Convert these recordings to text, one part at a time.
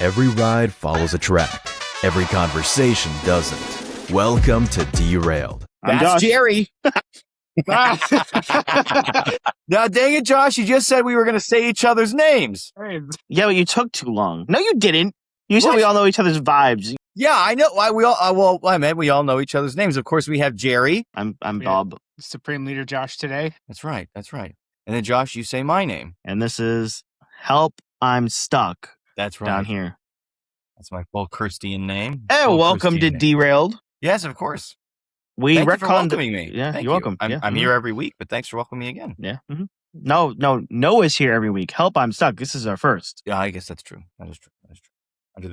Every ride follows a track. Every conversation doesn't. Welcome to Derailed. I'm That's Josh. Jerry. Now, dang it, Josh, you just said we were going to say each other's names. Yeah, but you took too long. No, you didn't. You said What? we all know each other's vibes. Yeah, I know. I meant we all know each other's names. Of course, we have Jerry. I'm Yeah. Bob, Supreme Leader Josh today. That's right. And then, Josh, you say my name. and this is Help, I'm Stuck That's right. down here. That's my full Kirstian name. Hey, Full welcome to Kirstian name. Derailed. Yes, of course. We Thank you for retconned. welcoming me. Yeah, Thank you're you. welcome. I'm, Yeah, I'm mhm. here every week, but thanks for welcoming me again. Yeah. No, Noah's here every week. Help, I'm Stuck. This is our first. Yeah, I guess that's true. That is true.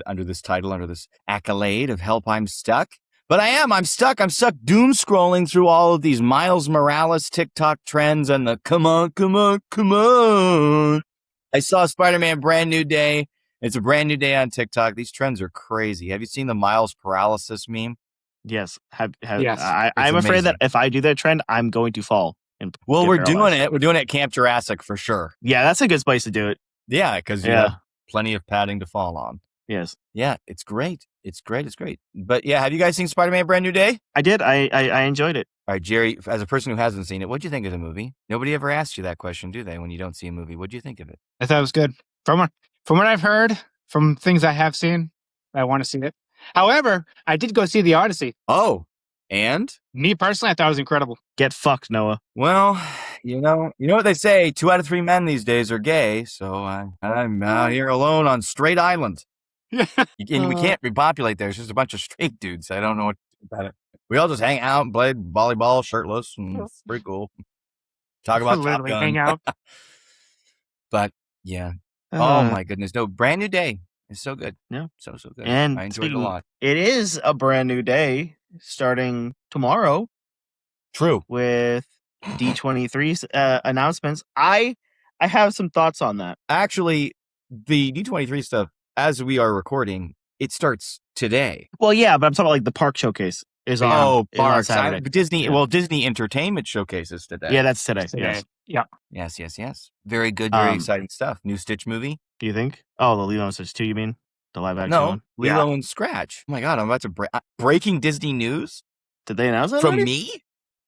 Under this title, under this accolade of Help, I'm Stuck. But I'm stuck. I'm stuck doom scrolling through all of these Miles Morales TikTok trends and the come on. I saw Spider-Man Brand New Day. It's a brand new day on TikTok. These trends are crazy. Have you seen the Miles paralysis meme? Yes. Yes. I'm afraid amazing. that if I do that trend, I'm going to fall. And Well, get we're paralyzed. doing it. We're doing it at Camp Jurassic for sure. Yeah, that's a good place to do it. Yeah, because you Yeah. have plenty of padding to fall on. Yes. Yeah, it's great. It's great. But yeah, have you guys seen Spider-Man Brand New Day? I did. I enjoyed it. All right, Jerry, as a person who hasn't seen it, what'd you think of the movie? Nobody ever asks you that question, do they, when you don't see a movie? What'd you think of it? I thought it was good. From what I've heard, from things I have seen, I want to see it. However, I did go see The Odyssey. Oh, and? Me personally, I thought it was incredible. Get fucked, Noah. Well, you know what they say, 2 out of 3 men these days are gay, so I'm out here alone on Straight Island. And we can't repopulate there. It's just a bunch of straight dudes. I don't know what to do about it. We all just hang out and play volleyball shirtless, and it's pretty cool. Talk about Top Literally Gun. hang out. But, yeah. Oh, my goodness. No, Brand New Day. It's so good. Yeah. So good. And I enjoyed it a lot. It is a brand new day starting tomorrow True. with D23's announcements. I have some thoughts on that. Actually, the D23 stuff, as we are recording, it starts today. Well, yeah, but I'm talking about like the park showcase is on. Oh, is on parks. Saturday. Disney. Yeah. Well, Disney Entertainment showcases today. Yeah, that's today. Today. Yes. Yeah. Yes. Very good, very Um, exciting stuff. New Stitch movie. Do you think? Oh, the Lilo and Stitch 2, you mean? The live action No, one? Lilo and Scratch. Oh my God, I'm about to breaking Disney news Did they announce that from already? me,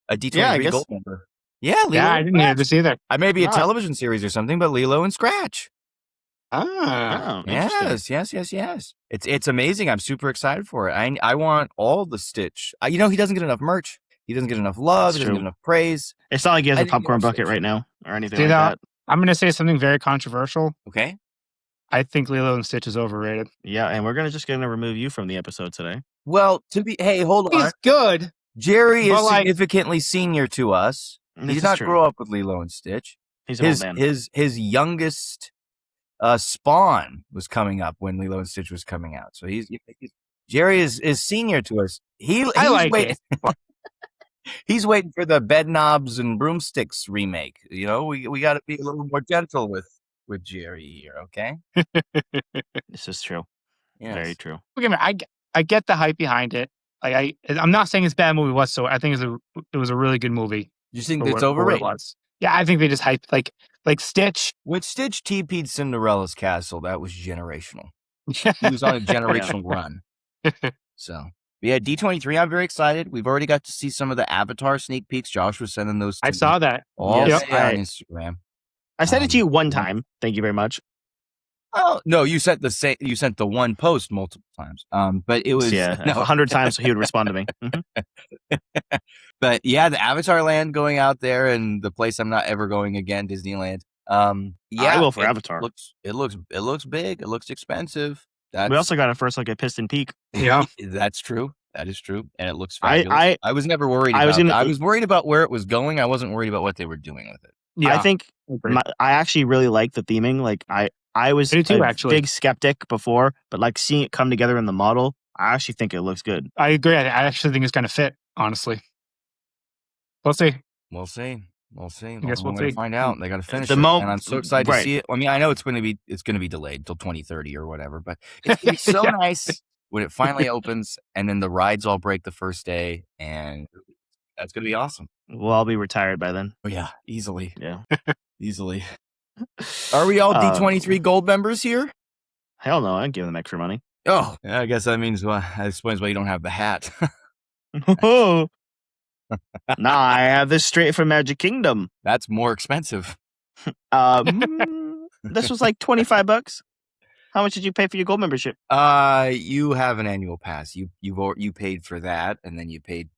a D23 Yeah, I guess- Gold member. Yeah, Lilo. Yeah, I and didn't hear Scratch. this either. I may be a Ah. television series or something, but Lilo and Scratch. Ah. Oh, interesting. Yes. It's amazing. I'm super excited for it. I want all the Stitch. He doesn't get enough merch. He doesn't get enough love. That's He doesn't true. get enough praise. It's not like he has I a didn't popcorn get bucket Stitch. right now or anything See like that? that. I'm going to say something very controversial. Okay. I think Lilo and Stitch is overrated. Yeah, and we're gonna remove you from the episode today. Well, hey, hold on. He's good. Jerry But, is like- significantly senior to us. He This did is not true. grow up with Lilo and Stitch. He's an old man. His youngest Spawn was coming up when Lilo and Stitch was coming out. So Jerry is senior to us. He's I like waiting. He's waiting for the Bedknobs and Broomsticks remake. You know, we got to be a little more gentle with Jerry here, okay? This is true. Yes. Very true. Look at me, I get the hype behind it. Like I'm not saying it's a bad movie whatsoever. I think it was a really good movie. You think for it's what it overrated? was. Yeah, I think they just hyped like Stitch. When Stitch TP'd Cinderella's castle, that was generational. He was on a generational run. So, yeah, D23, I'm very excited. We've already got to see some of the Avatar sneak peeks. Josh was sending those to I me saw that. all Yes, day on Instagram. I sent it to you one yeah. time. Thank you very much. Oh, no, you sent the one post multiple times. But it was Yeah, 100 times so he would respond to me. Mhm. But yeah, the Avatar land going out there and the place I'm not ever going again, Disneyland. Yeah, I will for it Avatar. It looks big. It looks expensive. That's, We also got it first look at Piston Peak. Yeah. That's true. That is true, and it looks I- fabulous. I was never worried. I About was that. gonna- I was worried about where it was going. I wasn't worried about what they were doing with it. Yeah. I think Agreed. I actually really like the theming. Like I was I do too, a actually. big skeptic before, but like seeing it come together in the model, I actually think it looks good. I agree. I actually think it's going to fit, honestly. We'll see. We'll see. We'll see. guess we'll We're gonna see. find out. They got to finish The it, mo- and I'm so excited right. to see it. I mean, I know it's going to be delayed until 2030 or whatever, but it's so Yeah. nice when it finally opens, and then the rides all break the first day, and that's going to be awesome. We'll all be retired by then. Oh yeah, easily. Yeah. Easily. Are we all Uh, D23 Gold members here? Hell no, I ain't giving them extra money. Oh, I guess that means that explains why you don't have the hat. Nah, I have this straight from Magic Kingdom. That's more expensive. This was like $25. How much did you pay for your gold membership? You have an annual pass. You paid for that, and then you paid,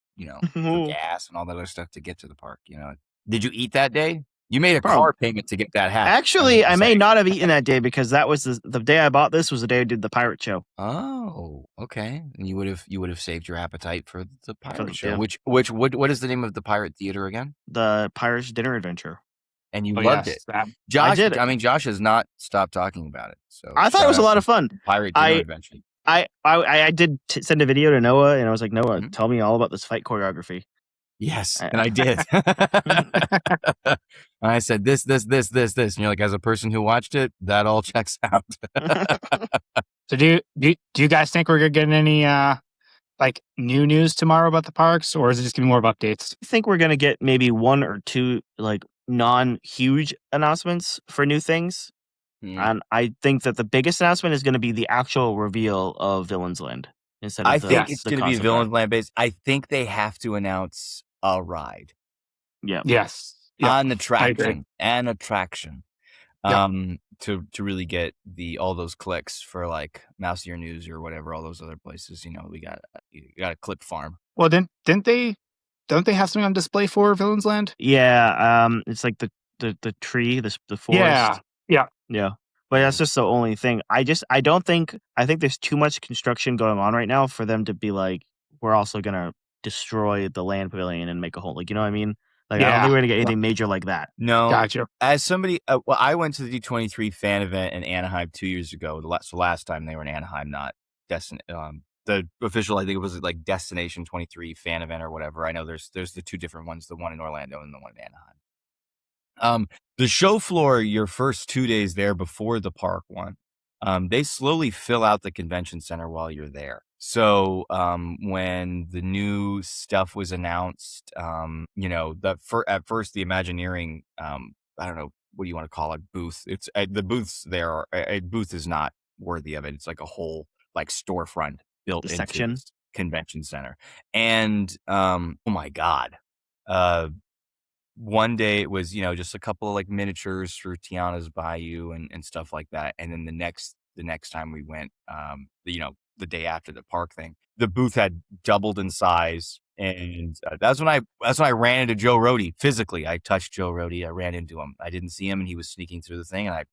for gas and all that other stuff to get to the park. Did you eat that day? You made a car payment to get that hat. Actually, I may not have eaten that day because that was the day I bought this was the day I did the pirate show. Oh, okay. And you would have saved your appetite for the pirate show. Yeah. What is the name of the pirate theater again? The Pirates Dinner Adventure. And you loved it. Josh, I did. I mean, Josh has not stopped talking about it. So I thought it was a lot of fun. Pirate Dinner Adventure. I did send a video to Noah, and I was like, Noah, tell me all about this fight choreography. Yes, and I did. And I said this, and you're like, as a person who watched it, that all checks out. So do you guys think we're gonna get any like new news tomorrow about the parks, or is it just gonna be more of updates? I think we're gonna get maybe one or two like non-huge announcements for new things. And I think that the biggest announcement is going to be the actual reveal of Villains Land instead of I think it's going to be Villains Land based. I think they have to announce a ride. Yeah. Yes. An attraction. To really get all those clicks for like Mouse Ear News or whatever, all those other places. You got a clip farm. Well, don't they have something on display for Villains Land? Yeah. It's like the tree, the forest. Yeah. But that's just the only thing. I think there's too much construction going on right now for them to be like, we're also gonna destroy the land pavilion and make a whole, like, you know what I mean? Like, I don't think we're gonna get anything major like that. No. Gotcha. As somebody, I went to the D23 fan event in Anaheim 2 years ago. So last time they were in Anaheim, not the official, I think it was like Destination 23 fan event or whatever. I know there's the two different ones, the one in Orlando and the one in Anaheim. The show floor, your first 2 days there before the park one, they slowly fill out the convention center while you're there. So when the new stuff was announced, at first the Imagineering, I don't know, what do you want to call it, booth? It's the booths there. A booth is not worthy of it. It's like a whole like storefront built into section this convention center. And oh my God. One day it was, just a couple of like miniatures for Tiana's Bayou and stuff like that. And then the next time we went, the day after the park thing, the booth had doubled in size. And that's when I ran into Joe Rohde physically. I touched Joe Rohde. I ran into him. I didn't see him and he was sneaking through the thing and I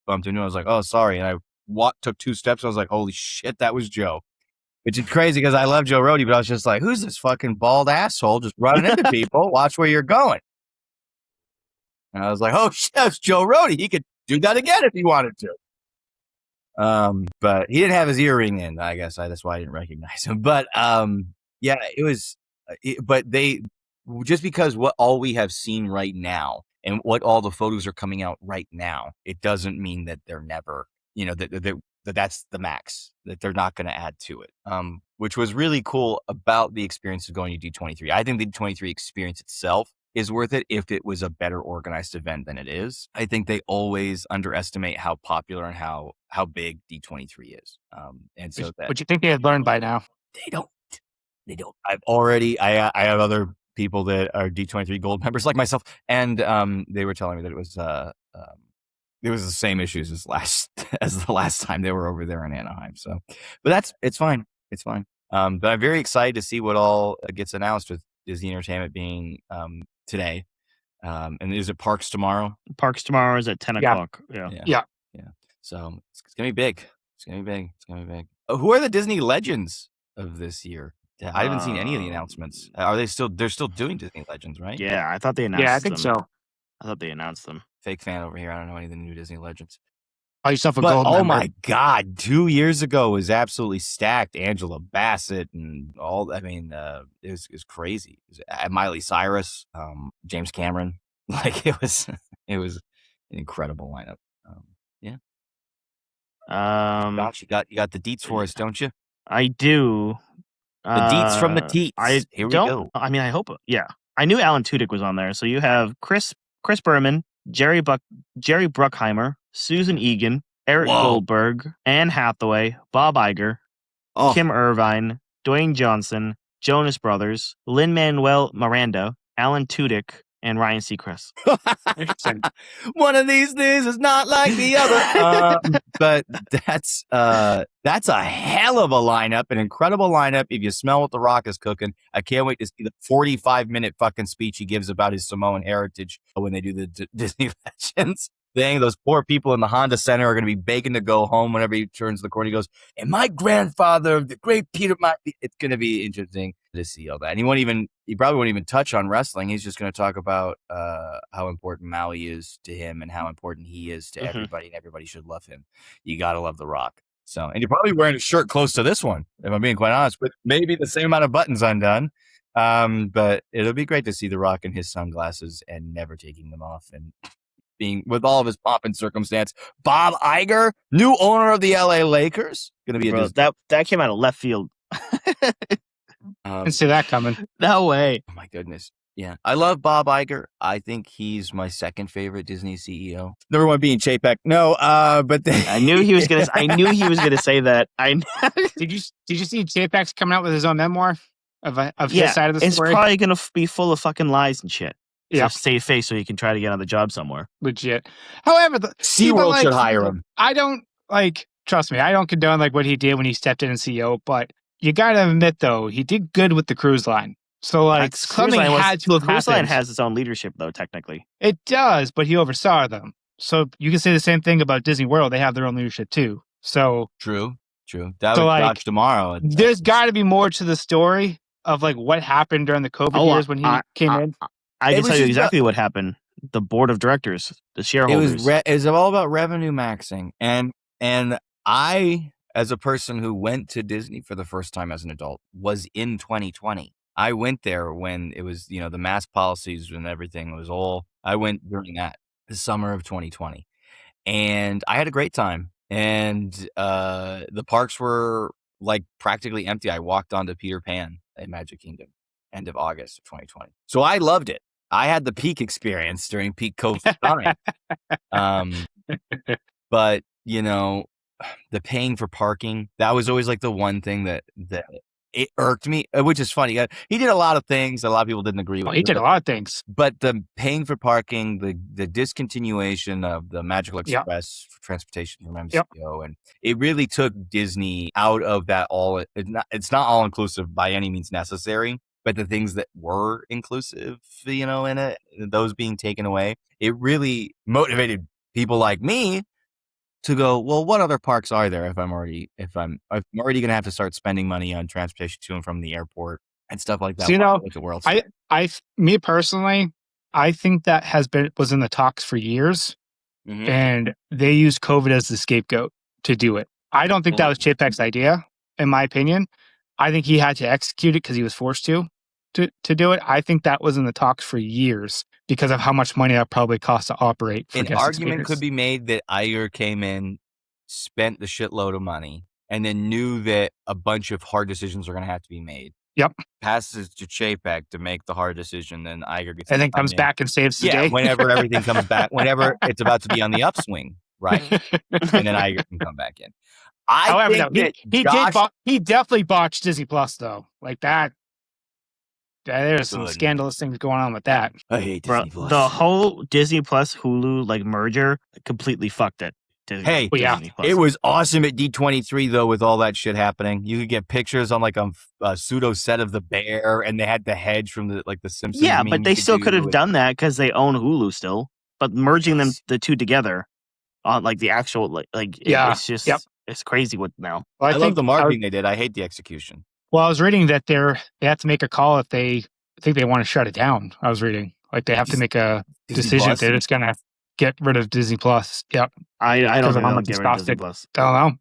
bumped into him. I was like, oh, sorry. And I took 2 steps. I was like, holy shit, that was Joe. Which is crazy because I love Joe Rohde, but I was just like, who's this fucking bald asshole just running into people? Watch where you're going. And I was like, oh, shit, that's Joe Rohde. He could do that again if he wanted to. But he didn't have his earring in, I guess. That's why I didn't recognize him. But, yeah, it was, but just because all we have seen right now and what all the photos are coming out right now, it doesn't mean that they're never, that's the max, that they're not going to add to it. Which was really cool about the experience of going to D23. I think the D23 experience itself is worth it if it was a better organized event than it is. I think they always underestimate how popular and how big D23 is. And so what you think they had learned by now? They don't. I have other people that are D23 gold members like myself, and they were telling me that it was the same issues as the last time they were over there in Anaheim. So, but it's fine. It's fine. But I'm very excited to see what all gets announced with Disney Entertainment being today. And is it Parks tomorrow? Parks tomorrow is at 10 o'clock. Yeah. So it's gonna be big. It's gonna be big. Who are the Disney legends of this year? I haven't seen any of the announcements. Are they still? They're still doing Disney Legends, right? Yeah, I thought they announced. Yeah, I think so. I thought they announced them. Fake fan over here. I don't know any of the new Disney Legends. Oh, yourself a gold member. My God, 2 years ago was absolutely stacked. Angela Bassett and all. I mean, it was crazy. It was Miley Cyrus, James Cameron. Like it was an incredible lineup. Yeah. Gosh, you got the deets for us, don't you? I do. The deets from the teats. Here we go. I mean, I hope. Yeah, I knew Alan Tudyk was on there. So you have Chris Berman, Jerry Bruckheimer, Susan Egan, Eric Goldberg, Anne Hathaway, Bob Iger, Kim Irvine, Dwayne Johnson, Jonas Brothers, Lin-Manuel Miranda, Alan Tudyk, and Ryan Seacrest. One of these days is not like the other. But that's a hell of a lineup, an incredible lineup. If you smell what The Rock is cooking, I can't wait to see the 45-minute fucking speech he gives about his Samoan heritage when they do the Disney Legends thing. Those poor people in the Honda Center are going to be begging to go home whenever he turns the corner. He goes, and my grandfather, the great Peter, it's going to be interesting to see all that. And he probably won't even touch on wrestling. He's just going to talk about how important Maui is to him and how important he is to everybody, and everybody should love him. You got to love The Rock. So, and you're probably wearing a shirt close to this one, if I'm being quite honest, with maybe the same amount of buttons undone. But it'll be great to see The Rock in his sunglasses and never taking them off, and being with all of his pomp and circumstance. Bob Iger, new owner of the LA Lakers, gonna be that came out of left field. Didn't see that coming. No way. Oh my goodness. Yeah, I love Bob Iger. I think he's my second favorite Disney CEO. Number one being Chapek. No, but I knew he was gonna. I knew he was gonna say that. Did you see Chapek's coming out with his own memoir of his side of the story? It's probably gonna be full of fucking lies and shit. Yeah, save face so he can try to get on the job somewhere. Legit. However, SeaWorld should hire him. I don't trust me. I don't condone what he did when he stepped in as CEO, but you gotta admit though, he did good with the cruise line. So something had to have happened. Cruise line has its own leadership though, technically. It does, but he oversaw them. So you can say the same thing about Disney World. They have their own leadership too. So true. That would watch tomorrow. There's got to be more to the story of what happened during the COVID years when he came in. I can tell you exactly what happened. The board of directors, the shareholders. It was all about revenue maxing. And I, as a person who went to Disney for the first time as an adult, was in 2020. I went there when it was, the mask policies and everything I went during the summer of 2020. And I had a great time. And the parks were practically empty. I walked onto Peter Pan at Magic Kingdom, end of August of 2020. So I loved it. I had the peak experience during peak COVID time. But, the paying for parking, that was always the one thing that it irked me, which is funny. He did a lot of things that a lot of people didn't agree with. He did a lot of things. But the paying for parking, the discontinuation of the Magical Express for transportation from MCO, and it really took Disney out of that all. It's not all inclusive by any means necessary, but the things that were inclusive, in it, those being taken away, it really motivated people like me to go, well, what other parks are there if I'm already going to have to start spending money on transportation to and from the airport and stuff like that. So, me personally, I think that was in the talks for years, and they used COVID as the scapegoat to do it. I don't think that was Chapek's idea, in my opinion. I think he had to execute it because he was forced to do it. I think that was in the talks for years because of how much money that probably cost to operate. An argument could be made that Iger came in, spent the shitload of money, and then knew that a bunch of hard decisions are going to have to be made. Yep. Passes to Chapek to make the hard decision, then Iger gets and then comes back and saves the day. Whenever everything comes back, whenever it's about to be on the upswing, right? And then Iger can come back in. However, he definitely botched Disney Plus though. That. There's some scandalous things going on with that. I hate Disney Plus. The whole Disney Plus Hulu merger completely fucked it. Disney Plus. It was awesome at D23 though, with all that shit happening. You could get pictures on a pseudo set of the bear, and they had the hedge from the Simpsons. Yeah, but they still could have done that because they own Hulu still. But merging the two together on the actual it's just it's crazy with now. Well, I love the marketing they did. I hate the execution. Well, I was reading that they have to make a call if they think they want to shut it down. I was reading they have to make a decision if they're just going to get rid of Disney Plus. Yep. I don't think they'll get rid of Disney Plus. I don't know.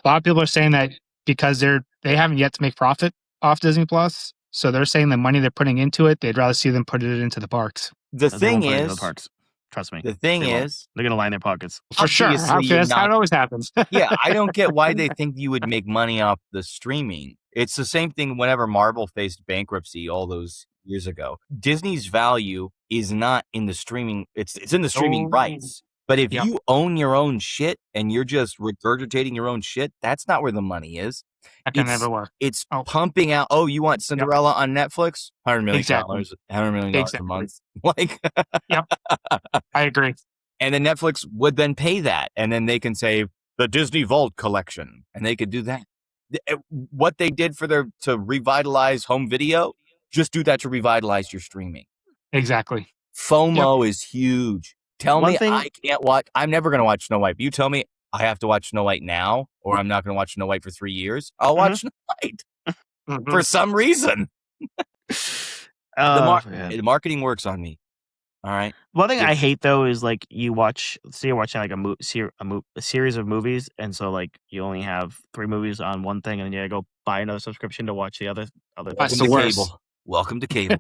A lot of people are saying that because they haven't yet to make profit off Disney Plus, so they're saying the money they're putting into it, they'd rather see them put it into the parks. The thing is, the parks. Trust me. The thing is, they're going to line their pockets. For sure. That's how it always happens. Yeah, I don't get why they think you would make money off the streaming. It's the same thing whenever Marvel faced bankruptcy all those years ago. Disney's value is not in the streaming. It's in the streaming rights. But if you own your own shit and you're just regurgitating your own shit, that's not where the money is. That can never work. It's pumping out. Oh, you want Cinderella on Netflix? $100 million. Exactly. $100 million a month. Like, yep, I agree. And then Netflix would then pay that, and then they can say the Disney Vault collection, and they could do that. What they did to revitalize home video, just do that to revitalize your streaming. Exactly. FOMO is huge. Tell me I can't watch. I'm never going to watch Snow White. You tell me I have to watch Snow White now, or I'm not going to watch Snow White for 3 years. I'll watch Snow White for some reason. The marketing works on me. All right. One thing I hate though is like you're watching like a series of movies, and so like you only have 3 movies on one thing, and then you go buy another subscription to watch the other. Welcome to cable. Welcome to cable.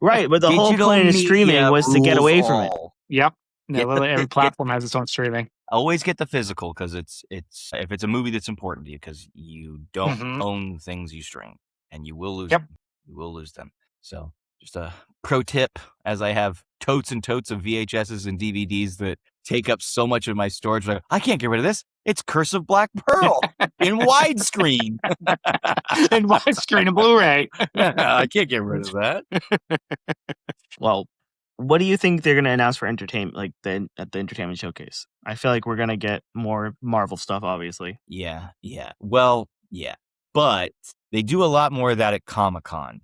Right, but the whole point of streaming was to get away from it. Yep. No, every platform has its own streaming. Always get the physical because it's if it's a movie that's important to you, because you don't own things you stream, and you will lose them. You will lose them. So just a pro tip, as I have totes and totes of VHSs and DVDs that take up so much of my storage. Like, I can't get rid of this. It's Curse of Black Pearl in widescreen. In widescreen and Blu-ray. I can't get rid of that. Well, what do you think they're going to announce for entertainment, like at the entertainment showcase? I feel like we're going to get more Marvel stuff, obviously. Yeah. Well, yeah. But they do a lot more of that at Comic-Con.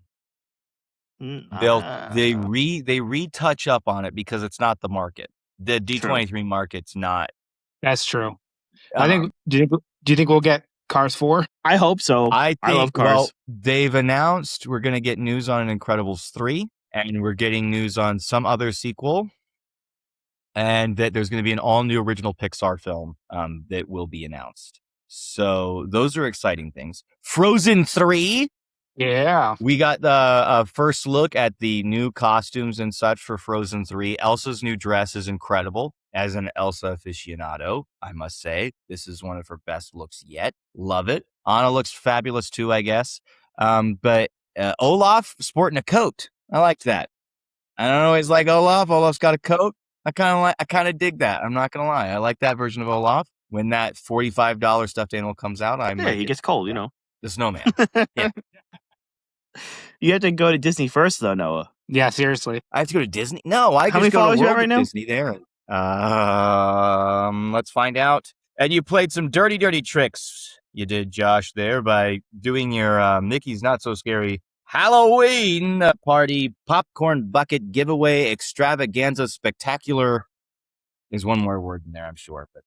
They retouch up on it because it's not the market. The D23 market's not. That's true. I think. Do you think we'll get Cars 4? I hope so. I love Cars. Well, they've announced we're going to get news on Incredibles 3, and we're getting news on some other sequel, and that there's going to be an all-new original Pixar film that will be announced. So those are exciting things. Frozen 3. Yeah. We got the first look at the new costumes and such for Frozen 3. Elsa's new dress is incredible. As an Elsa aficionado, I must say, this is one of her best looks yet. Love it. Anna looks fabulous too, I guess. But Olaf sporting a coat. I liked that. I don't always like Olaf. Olaf's got a coat. I kind of dig that. I'm not going to lie. I like that version of Olaf. When that $45 stuffed animal comes out, he gets cold, you know. The snowman. Yeah. You have to go to Disney first, though, Noah. Yeah, seriously. I have to go to Disney? No, How many followers you have right now? Disney there. Let's find out. And you played some dirty tricks. You did, Josh, there by doing your Mickey's Not So Scary Halloween party popcorn bucket giveaway extravaganza spectacular. There's one more word in there, I'm sure, but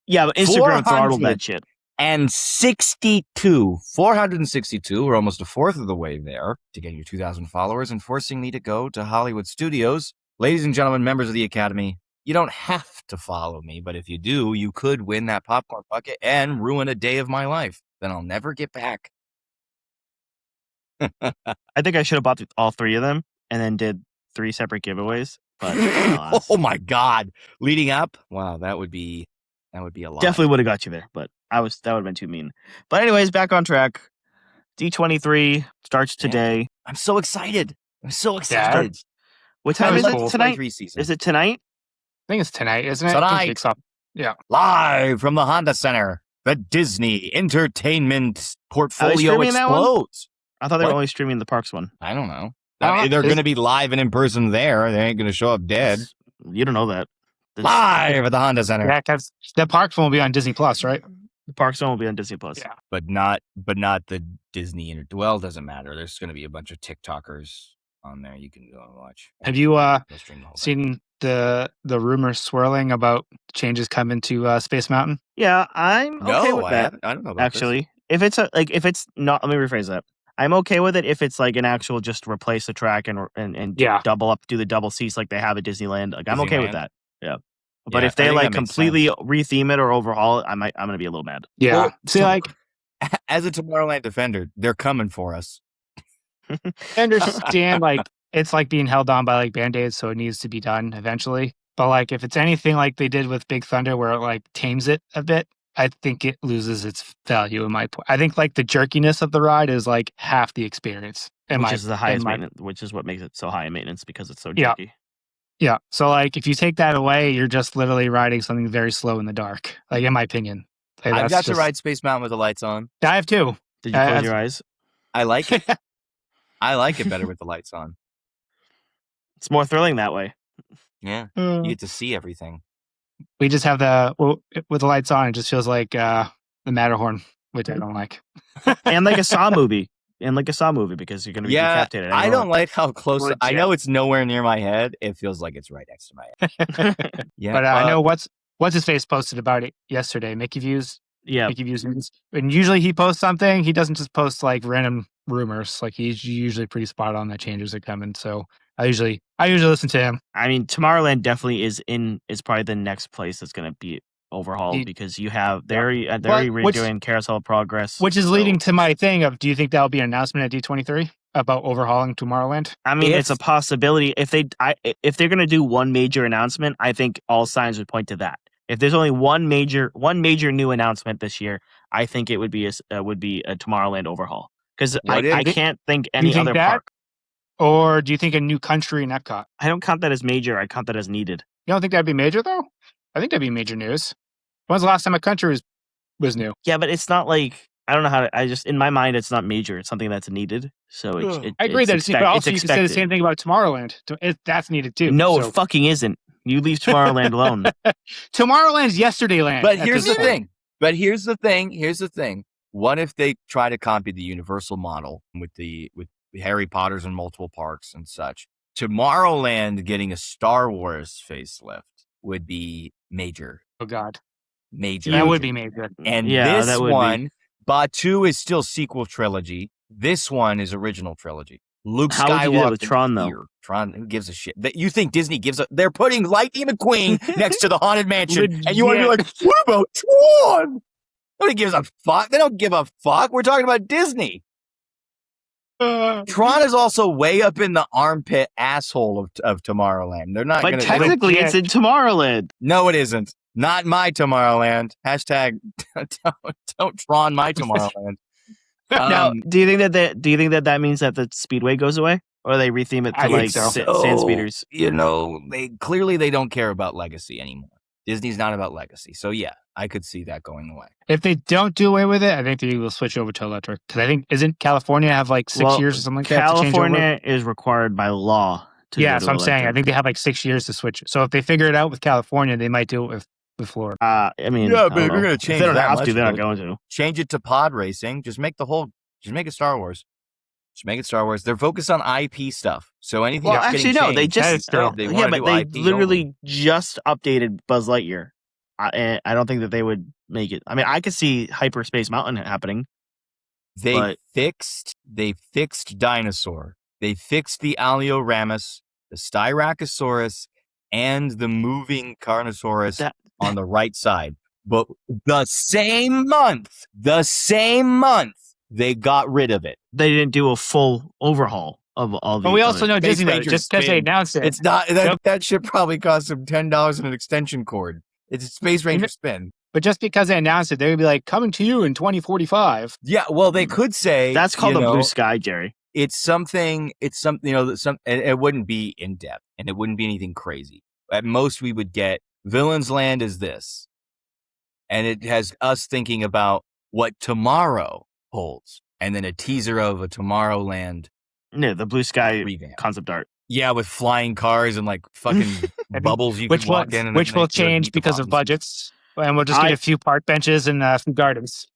yeah, but Instagram throttled that shit. And 462, we're almost a fourth of the way there to getting your 2,000 followers and forcing me to go to Hollywood Studios. Ladies and gentlemen, members of the Academy, you don't have to follow me, but if you do, you could win that popcorn bucket and ruin a day of my life. Then I'll never get back. I think I should have bought all 3 of them and then did 3 separate giveaways. But oh my God. Leading up? Wow, that would be a lot. Definitely would have got you there, but that would have been too mean. But anyways, back on track. D23 starts today. I'm so excited. Yeah. What time is it tonight? Is it tonight? I think it's tonight, isn't it? Tonight. Yeah. Live from the Honda Center, the Disney Entertainment portfolio explodes. I thought they were only streaming the Parks one. I don't know. They're going to be live and in person there. They ain't going to show up dead. You don't know that. Live at the Honda Center. Yeah, because the Parks one will be on Disney Plus, right? The Parks one will be on Disney Plus. Yeah. But not the Disney Well, doesn't matter. There's going to be a bunch of TikTokers on there you can go and watch. Have you seen the rumors swirling about changes coming to Space Mountain? Yeah, I'm okay with that. I don't know about actually. This. If it's not, let me rephrase that. I'm okay with it if it's like an actual just replace the track and double up, do the double seats like they have at Disneyland. Like I'm okay with that. Yeah. But if they like completely retheme it or overhaul it, I'm gonna be a little mad. Yeah. Well, see, like as a Tomorrowland defender, they're coming for us. I understand, like it's like being held on by like Band-Aids, so it needs to be done eventually. But like if it's anything like they did with Big Thunder, where it like tames it a bit, I think it loses its value in my point. I think like the jerkiness of the ride is like half the experience. Which is the highest maintenance, which is what makes it so high in maintenance because it's so jerky. Yeah. So like, if you take that away, you're just literally riding something very slow in the dark. Like, in my opinion, like, I've got to ride Space Mountain with the lights on. I have too. Did you close your eyes? I like it. I like it better with the lights on. It's more thrilling that way. Yeah, you get to see everything. We just have with the lights on. It just feels like the Matterhorn, which I don't like. And like a Saw movie. Because you're going to be decapitated. I don't like how close. I know it's nowhere near my head. It feels like it's right next to my head. Yeah, but I know what's his face posted about it yesterday. Mickey Views. Yeah. Mickey Views. And usually he posts something. He doesn't just post like random rumors. Like, he's usually pretty spot on that changes are coming. So I usually listen to him. I mean, Tomorrowland definitely is probably the next place that's going to be overhauled because you have they're redoing Carousel of Progress, which is leading to my thing of, do you think that'll be an announcement at D23 about overhauling Tomorrowland? I mean, it's a possibility. If they're going to do one major announcement, I think all signs would point to that. If there's only one major new announcement this year, I think it would be a Tomorrowland overhaul, because I can't think any other park. Or do you think a new country in Epcot? I don't count that as major. I count that as needed. You don't think that'd be major, though? I think that'd be major news. When's the last time a country was new? Yeah, but it's not like, I don't know how to, in my mind, it's not major. It's something that's needed. So I agree that it's needed, but also you can say the same thing about Tomorrowland. That's needed too. No, it fucking isn't. You leave Tomorrowland alone. Tomorrowland's Yesterdayland. But here's the thing. What if they try to copy the Universal model with Harry Potter's and multiple parks and such? Tomorrowland getting a Star Wars facelift would be major. Oh God, major. That would be major. And this one, Batuu is still sequel trilogy. This one is original trilogy. Luke Skywalker. How would you do it with Tron, though? Tron, who gives a shit? You think Disney gives a... They're putting Lightning McQueen next to the Haunted Mansion, and you want to be like, what about Tron? Nobody gives a fuck. They don't give a fuck. We're talking about Disney. Tron is also way up in the armpit asshole of Tomorrowland. They're not But technically, it's in Tomorrowland. No, it isn't. Not my Tomorrowland. Hashtag don't Tron my Tomorrowland. Now, do you think that means that the Speedway goes away, or they retheme it to Sand Speeders? You know, they don't care about legacy anymore. Disney's not about legacy, so yeah, I could see that going away. If they don't do away with it, I think they will switch over to electric. Because I think isn't California have like 6 years or something like that? California is required by law. So I'm saying I think they have like 6 years to switch. So if they figure it out with California, they might do it with Florida. I mean, yeah, but you're going to change. They don't have to. They're not going to change it to pod racing. Just make it Star Wars. Just make it Star Wars. They're focused on IP stuff. So anything. Well, actually, no. They just they literally only. just updated Buzz Lightyear. I don't think that they would make it. I mean, I could see Hyperspace Mountain happening. They fixed Dinosaur. They fixed the Alioramus, the Styracosaurus, and the moving Carnosaurus on the right side. But the same month, they got rid of it. They didn't do a full overhaul of all the. But we also know Disney just because they announced it. It's not that shit probably cost them $10 in an extension cord. It's a Space Ranger spin. But just because they announced it, they would be like, coming to you in 2045. Yeah, well, they could say that's called a blue sky, Jerry. It's something. It wouldn't be in depth, and it wouldn't be anything crazy. At most, we would get Villain's Land is this, and it has us thinking about what tomorrow holds, and then a teaser of a Tomorrowland. No, the blue sky revamp. Concept art. Yeah, with flying cars and like fucking bubbles you can walk in. And which will change because of budgets. And we'll just get a few park benches and some gardens.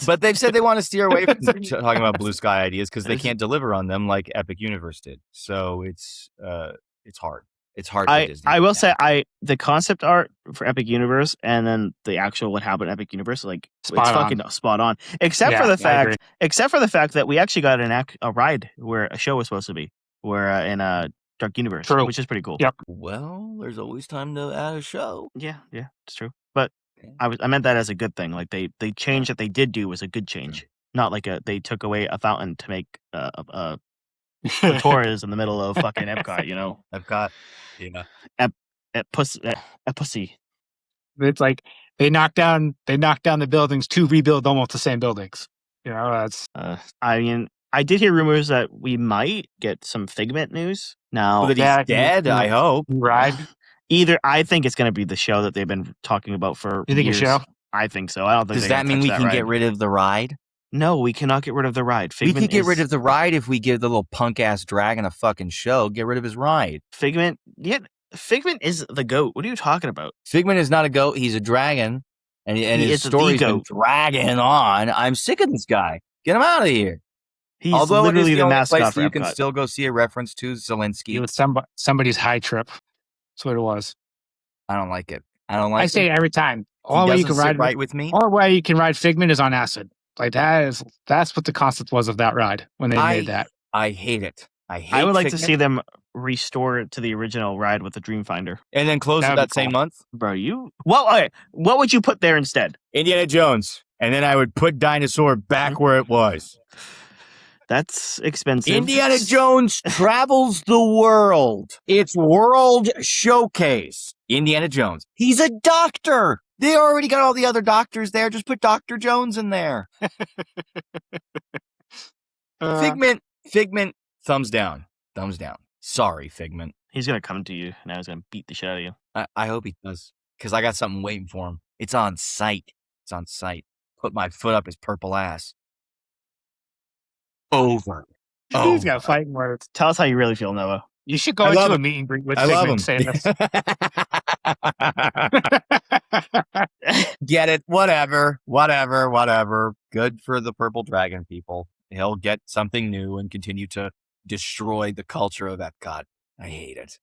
But they've said they want to steer away from talking about blue sky ideas because they can't deliver on them like Epic Universe did. So it's hard. It's hard for Disney. I will say the concept art for Epic Universe and then the actual what happened at Epic Universe, like it's fucking spot on. Except for the fact that we actually got a ride where a show was supposed to be, where in a Dark Universe, which is pretty cool. Yep. Well, there's always time to add a show. Yeah, it's true. But I meant that as a good thing. Like they change that they did do was a good change, not like they took away a fountain to make a Torres in the middle of fucking Epcot. You know, Epcot. Yeah. Pussy. It's like they knocked down the buildings to rebuild almost the same buildings. You know, that's. I mean, I did hear rumors that we might get some Figment news. No, that he's dead. I hope. Right. Either I think it's going to be the show that they've been talking about for You think years. a show? I think so. I don't think. Does that mean we can get rid of the ride? No, we cannot get rid of the ride. We could get rid of the ride if we give the little punk ass dragon a fucking show. Get rid of his ride. Figment. Yeah, Figment is the goat. What are you talking about? Figment is not a goat. He's a dragon, and his story's been dragging on. I'm sick of this guy. Get him out of here. He's literally the mascot place for you Epcot. can still go see a reference to Zelensky. It was somebody's high trip. That's what it was. I don't like it. I say it every time. All way you can ride right with me. All way you can ride Figment is on acid. Like that's what the concept was of that ride when they made that. I hate it. I would like to see them restore it to the original ride with the Dreamfinder, and then close it that same month. Bro, okay. What would you put there instead? Indiana Jones, and then I would put Dinosaur back where it was. That's expensive. Indiana Jones travels the world. It's world showcase. Indiana Jones. He's a doctor. They already got all the other doctors there. Just put Dr. Jones in there. Figment, thumbs down. Thumbs down. Sorry, Figment. He's going to come to you. Now he's going to beat the shit out of you. I hope he does. Because I got something waiting for him. It's on sight. Put my foot up his purple ass. Over. He's got fighting words. Tell us how you really feel, Noah. You should go into a meet and greet with Figment. Get it? Whatever. Good for the Purple Dragon people. He'll get something new and continue to destroy the culture of Epcot. I hate it.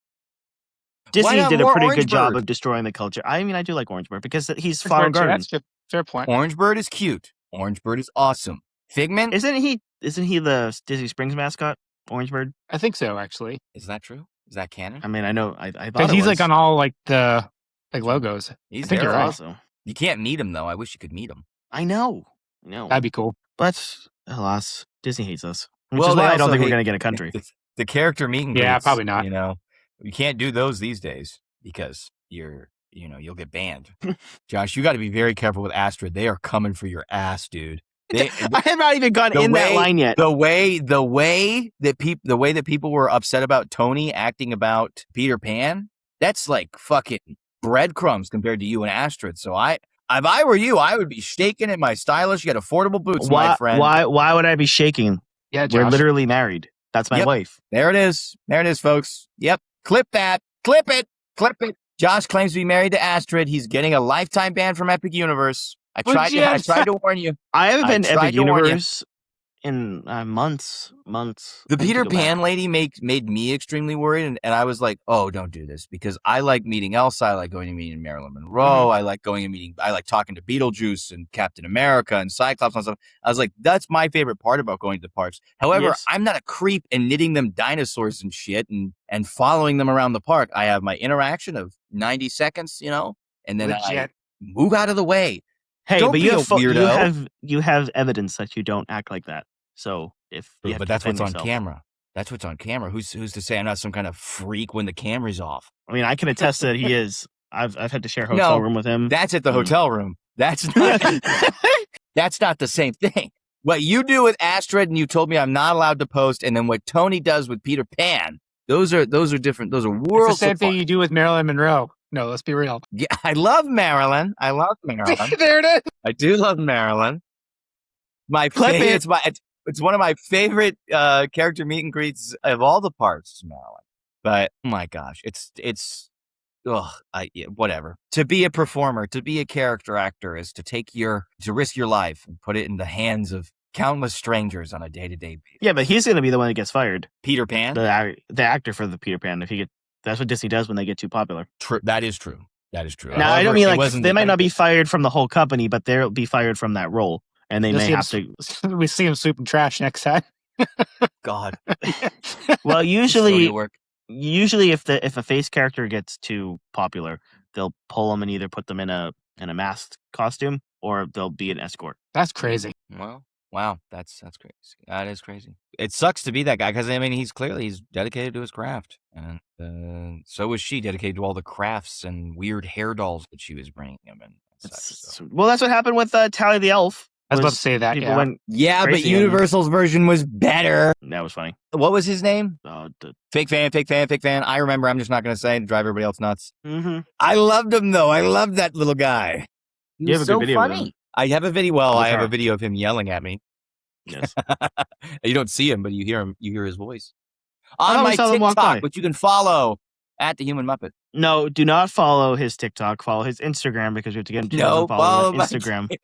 Disney did a pretty good job of destroying the culture. I mean, I do like Orange Bird because he's Flower Garden. That's a fair point. Orange Bird is cute. Orange Bird is awesome. Figment? Isn't he the Disney Springs mascot? Orange Bird? I think so, actually. Is that true? Is that canon? I mean, I know. I thought because he's like on all like the logos. He's I think you're awesome. You can't meet him though. I wish you could meet him. I know. That'd be cool. But alas, Disney hates us. Which is why I don't think we're gonna get a country. The character meet and greets. Yeah, probably not. You can't do those these days because you'll get banned. Josh, you got to be very careful with Astrid. They are coming for your ass, dude. I have not even gone in that line yet. The way that people were upset about Tony acting about Peter Pan, that's like fucking breadcrumbs compared to you and Astrid. So if I were you, I would be shaking in my stylish yet affordable boots, my friend. Why would I be shaking? Yeah, Josh. We're literally married. That's my wife. There it is, folks. Yep. Clip that. Clip it. Josh claims to be married to Astrid. He's getting a lifetime ban from Epic Universe. I tried to warn you. I haven't been Epic Universe in months. The Peter Pan lady made me extremely worried, and I was like, oh, don't do this, because I like meeting Elsa. I like going and meeting Marilyn Monroe. I like going and meeting. I like talking to Beetlejuice and Captain America and Cyclops and stuff. I was like, that's my favorite part about going to the parks. However, I'm not a creep and knitting them dinosaurs and shit and following them around the park. I have my interaction of 90 seconds, and then I move out of the way. Hey, don't but be a weirdo. You have evidence that you don't act like that. So but that's what's on camera. That's what's on camera. Who's to say I'm not some kind of freak when the camera's off? I mean, I can attest that he is. I've had to share a hotel room with him. That's at the hotel room. That's not. That's not the same thing. What you do with Astrid, and you told me I'm not allowed to post, and then what Tony does with Peter Pan. Those are different. Those are worlds. It's the same thing you do with Marilyn Monroe. No, let's be real. Yeah, I love Marilyn. There it is. I do love Marilyn. It's one of my favorite character meet and greets of all the parts, Marilyn. But oh my gosh, whatever. To be a performer, to be a character actor, is to risk your life and put it in the hands of countless strangers on a day-to-day basis. Yeah, but he's going to be the one that gets fired. Peter Pan, the actor for the Peter Pan. That's what Disney does when they get too popular. True. That is true. Now, however, I don't mean they might not be fired from the whole company, but they'll be fired from that role, and they may have to. We see him sweeping trash next time. God. Well, usually if a face character gets too popular, they'll pull them and either put them in a masked costume or they'll be an escort. That's crazy. Well, wow, that's crazy. That is crazy. It sucks to be that guy because he's dedicated to his craft, and so was she, dedicated to all the crafts and weird hair dolls that she was bringing him in. Well, that's what happened with Tally the Elf. I was about to say that. People went but crazy Universal's version was better. That was funny. What was his name? Fake fan. I remember. I'm just not going to say it to drive everybody else nuts. Mm-hmm. I loved him, though. I loved that little guy. You have a good video of him. I have a video. Well, I have a video of him yelling at me. Yes. You don't see him, but you hear him. You hear his voice. On my TikTok, which you can follow at The Human Muppet. No, do not follow his TikTok. Follow his Instagram because you have to get him to follow his Instagram.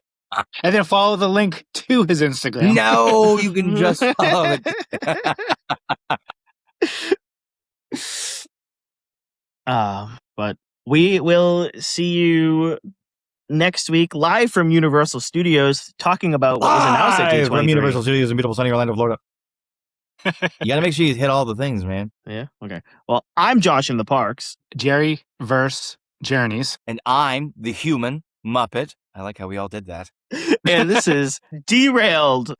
And then follow the link to his Instagram. No, you can just follow it. But we will see you next week live from Universal Studios talking about what was announced at D23. From Universal Studios in beautiful sunny Orlando, Florida. You got to make sure you hit all the things, man. Yeah, okay. Well, I'm Josh in the Parks. Jerry verse Journeys. And I'm the Human Muppet. I like how we all did that. And this is Derailed.